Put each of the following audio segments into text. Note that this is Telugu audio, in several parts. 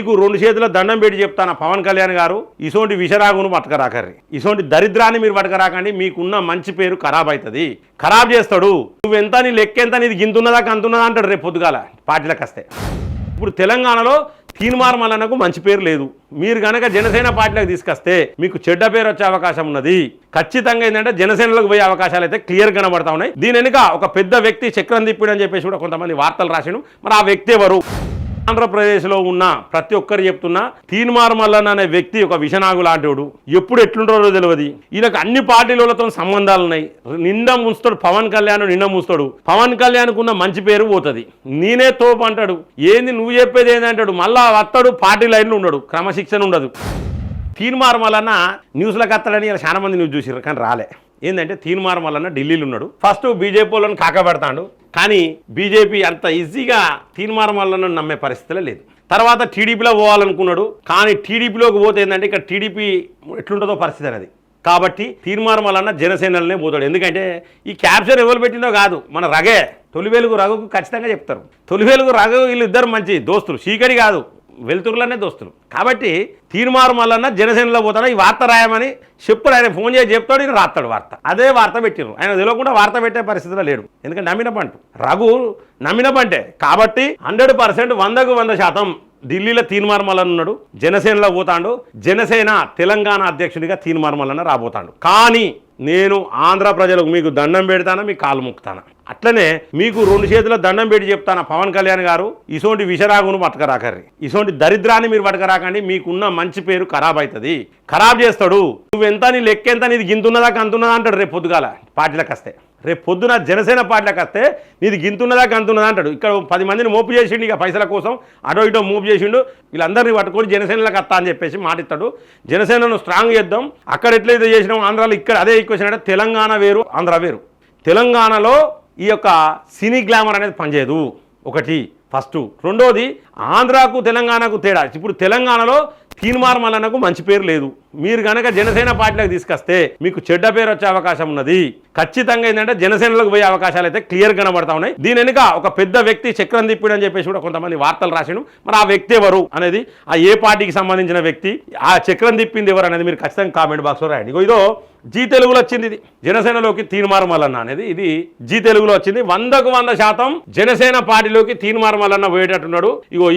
మీకు 2 చేతుల దండం పెట్టి చెప్తాను పవన్ కళ్యాణ్ గారు, ఇసోంటి విషరాగును పట్టుకరాకర్రి, ఇసోంటి దరిద్రాన్ని మీరు పట్టుకరాకండి. మీకున్న మంచి పేరు ఖరాబ్ అవుతుంది, ఖరాబ్ చేస్తాడు. నువ్వెంత, నీ లెక్క ఎంత, నీది గింతున్నదా కంతున్నదా అంటాడు రేపు పొద్దుగాల పార్టీలకు వస్తే. ఇప్పుడు తెలంగాణలో తీన్మార్ మల్లన్నకు మంచి పేరు లేదు. మీరు కనుక జనసేన పార్టీలకు తీసుకొస్తే మీకు చెడ్డ పేరు వచ్చే అవకాశం ఉన్నది. ఖచ్చితంగా ఏంటంటే జనసేనలోకి పోయే అవకాశాలు అయితే క్లియర్ కనబడతా ఉన్నాయి. దీని వెనుక ఒక పెద్ద వ్యక్తి చక్రం తిప్పిడు అని చెప్పేసి కూడా కొంతమంది వార్తలు రాసిను. మరి ఆ వ్యక్తి ఎవరు? ఆంధ్రప్రదేశ్లో ఉన్న ప్రతి ఒక్కరు చెప్తున్నా, తీన్మార్ మల్లన్న అనే వ్యక్తి ఒక విషనాగు లాంటివాడు. ఎప్పుడు ఎట్లుంటారో తెలియదు. ఈయనకు అన్ని పార్టీలతో సంబంధాలు ఉన్నాయి. నిండా ముంచుతాడు పవన్ కళ్యాణ్, నిండా ముంచుతాడు. పవన్ కళ్యాణ్కు ఉన్న మంచి పేరు పోతుంది. నేనే తోపు అంటాడు. ఏంది నువ్వు చెప్పేది ఏంటంటాడు. మళ్ళా వస్తాడు, పార్టీ లైన్లో ఉండడు, క్రమశిక్షణ ఉండదు. తీన్మార్ మల్లన్న న్యూస్లకు వస్తాడని ఇలా చాలా మంది న్యూస్ చూసిర్రు, కానీ రాలే. ఏంటంటే తీన్మార్ మల్లన్న ఢిల్లీలో ఉన్నాడు. ఫస్ట్ బీజేపీ వాళ్ళని కాకపెడతాడు, కానీ బీజేపీ అంత ఈజీగా తీన్మార్ మల్లన్నను నమ్మే పరిస్థితిలో లేదు. తర్వాత టీడీపీలో పోవాలనుకున్నాడు, కానీ టీడీపీలోకి పోతే ఏంటంటే ఇక్కడ టీడీపీ ఎట్లుంటుందో పరిస్థితి అనేది. కాబట్టి తీన్మార్ మల్లన్న జనసేనలనే పోతాడు. ఎందుకంటే ఈ క్యాప్షన్ ఎవరు పెట్టిందో కాదు, మన రగే తొలివేలుగు రఘుకు ఖచ్చితంగా చెప్తారు. తొలివేలుగు రఘు వీళ్ళిద్దరు మంచి దోస్తులు, చీకటి కాదు వెలుతురులనే దోస్తులు. కాబట్టి తీన్మార్ మల్లన్న జనసేనలో పోతాడు. ఈ వార్త రాయమని చెప్పుడు, ఆయన ఫోన్ చేసి చెప్తాడు, ఈయన రాస్తాడు వార్త. అదే వార్త పెట్టిరు. ఆయన తెలియకుండా వార్త పెట్టే పరిస్థితిలో లేడు. ఎందుకంటే నమ్మిన పంట రఘు, నమ్మిన పంటే. కాబట్టి 100% 100కు 100% ఢిల్లీలో తీన్మార్ మల్లన్న ఉన్నాడు, జనసేనలో పోతాడు. జనసేన తెలంగాణ అధ్యక్షుడిగా తీన్మార్ మల్లన్న రాబోతాడు. కానీ నేను ఆంధ్ర ప్రజలకు మీకు దండం పెడతానా, మీకు కాలు మొక్కుతానా. అట్లనే మీకు 2 చేతుల దండం పెట్టి చెప్తాను పవన్ కళ్యాణ్ గారు, ఇసోంటి విషరాగును పట్టుకరాకర్రి, ఇసోంటి దరిద్రాన్ని మీరు పట్టుకరాకండి. మీకున్న మంచి పేరు ఖరాబ్ అవుతుంది, ఖరాబ్ చేస్తాడు. నువ్వెంత, నీ లెక్క ఎంత, నీది గింతున్నదా కంతున్నదా అంటాడు రేపు పొద్దుగాల పార్టీలకు వస్తే. రేపు పొద్దున జనసేన పార్టీలకు వస్తే నీది గింతున్నదా కంతున్నదా అంటాడు. ఇక్కడ 10 మందిని మోపు చేసిండు, ఇక పైసల కోసం అటో ఇటో మూపు చేసిండు. వీళ్ళందరినీ పట్టుకొని జనసేనలకు వస్తా అని చెప్పేసి మాటిస్తాడు. జనసేనను స్ట్రాంగ్ చేద్దాం. అక్కడ ఎట్లయితే చేసినాం ఆంధ్రాలో ఇక్కడ అదే ఈక్వేషన్ అంటే తెలంగాణ వేరు, ఆంధ్ర వేరు. తెలంగాణలో ఈ యొక్క సినీ గ్లామర్ అనేది పనిచేయదు, ఒకటి ఫస్ట్. రెండోది ఆంధ్రాకు తెలంగాణకు తేడా. ఇప్పుడు తెలంగాణలో తీన్మార్ మల్లన్నకు మంచి పేరు లేదు. మీరు కనుక జనసేన పార్టీలకు తీసుకొస్తే మీకు చెడ్డ పేరు వచ్చే అవకాశం ఉన్నది. ఖచ్చితంగా ఏంటంటే జనసేనలోకి పోయే అవకాశాలు అయితే క్లియర్ కనబడతా ఉన్నాయి. దీని వెనుక ఒక పెద్ద వ్యక్తి చక్రం తిప్పిడు అని చెప్పేసి కూడా కొంతమంది వార్తలు రాసిను. మరి ఆ వ్యక్తి ఎవరు అనేది, ఆ ఏ పార్టీకి సంబంధించిన వ్యక్తి, ఆ చక్రం తిప్పింది ఎవరు అనేది మీరు ఖచ్చితంగా కామెంట్ బాక్స్లో రాయండి. ఇదో జీ తెలుగులో వచ్చింది. ఇది జనసేనలోకి తీన్మార్ మల్లన్న అనేది ఇది జీ తెలుగులో వచ్చింది. 100కు 100% జనసేన పార్టీలోకి తీన్మార్ మల్లన్న పోయేటట్టున్నాడు.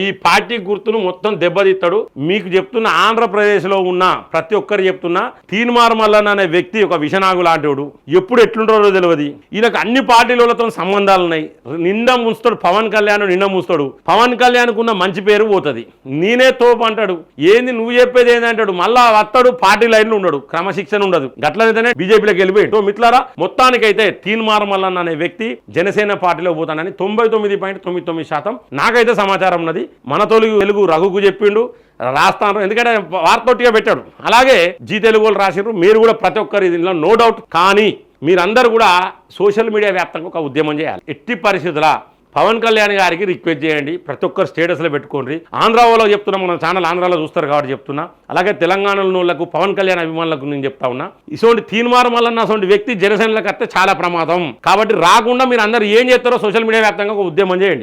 ఈ పార్టీ గుర్తును మొత్తం దెబ్బతీస్తాడు. మీకు చెప్తున్న ఆంధ్రప్రదేశ్లో ఉన్న ప్రతి ఒక్కరు చెప్తున్నా, తీన్మార్ మల్లన్న అనే వ్యక్తి ఒక విషనాగు లాంటివాడు. ఎప్పుడు ఎట్లుంటారో తెలియదు. ఈయనకు అన్ని పార్టీలతో సంబంధాలు ఉన్నాయి. నిండా ముంచుతాడు పవన్ కళ్యాణ్, నిండా ముంచుతాడు. పవన్ కళ్యాణ్కు ఉన్న మంచి పేరు పోతుంది. నేనే తోపు అంటాడు. ఏంది నువ్వు చెప్పేది ఏంటంటాడు. మళ్ళా వస్తాడు, పార్టీ లైన్లో ఉండడు, క్రమశిక్షణ ఉండదు. గట్లయితేనే బీజేపీలోకి వెళ్ళిపోయాడు. మిత్రులారా, మొత్తానికైతే తీన్మార్ మల్లన్న అనే వ్యక్తి జనసేన పార్టీలో పోతానని 99.99% నాకైతే సమాచారం ఉన్నది. మన తెలుగు రఘుకు చెప్పిండు, రాస్తాను. ఎందుకంటే వార్తొట్టిగా పెట్టాడు. అలాగే జీ తెలుగు వాళ్ళు రాసిర్రు. మీరు కూడా ప్రతి ఒక్కరు దీనిలో నో డౌట్. కానీ మీరందరూ కూడా సోషల్ మీడియా వ్యాప్తంగా ఒక ఉద్యమం చేయాలి. ఎట్టి పరిస్థితుల పవన్ కళ్యాణ్ గారికి రిక్వెస్ట్ చేయండి. ప్రతి ఒక్కరు స్టేటస్లో పెట్టుకోండి. ఆంధ్రాలో చెప్తున్నా, మన ఛానల్ ఆంధ్రాలో చూస్తారు కాబట్టి చెప్తున్నా. అలాగే తెలంగాణలో వాళ్ళకు పవన్ కళ్యాణ్ అభిమానులకు నేను చెప్తా ఉన్నా, ఇటువంటి తీన్మార్ మల్లన్న అటువంటి వ్యక్తి జనసేనలకు వస్తే చాలా ప్రమాదం. కాబట్టి రాకుండా మీరు అందరూ ఏం చేస్తారో సోషల్ మీడియా వ్యాప్తంగా ఒక ఉద్యమం చేయండి.